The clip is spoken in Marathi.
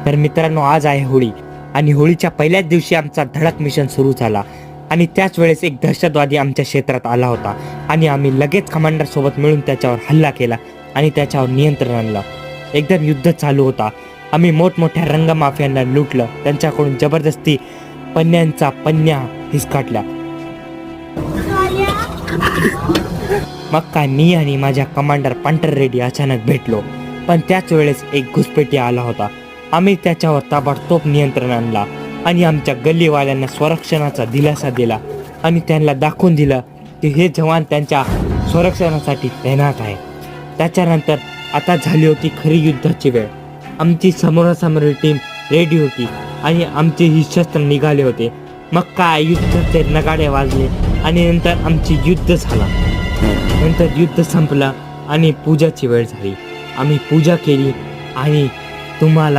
तर मित्रांनो, आज आहे होळी आणि होळीच्या पहिल्याच दिवशी आमचा धडक मिशन सुरू झाला आणि त्याच वेळेस एक दहशतवादी आमच्या क्षेत्रात आला होता आणि आम्ही लगेच कमांडर सोबत मिळून त्याच्यावर हल्ला केला आणि त्याच्यावर नियंत्रण आणलं. एकदम युद्ध चालू होता. आम्ही मोठमोठ्या रंगमाफियांना लुटलं, त्यांच्याकडून जबरदस्ती पन्न्यांचा पन्न्या हिसकाटल्या. मग काय, मी आणि माझ्या कमांडर पंटर रेड्डी अचानक भेटलो, पण त्याच वेळेस एक घुसपेटी आला होता. आम्ही त्याच्यावर ताबडतोब नियंत्रण आणला आणि आमच्या गल्लीवाल्यांना संरक्षणाचा दिलासा दिला आणि त्यांना दाखवून दिलं की हे जवान त्यांच्या संरक्षणासाठी तैनात आहे. त्याच्यानंतर आता झाली होती खरी युद्धाची वेळ. आमची समोरासमोर टीम रेडी होती आणि आमचे ही शस्त्र निघाले होते. मग काय, युद्धाचे नगाडे वाजले आणि नंतर आमची युद्ध झाला. नंतर युद्ध संपलं आणि पूजाची वेळ झाली. आम्ही पूजा केली आणि तुम्हाला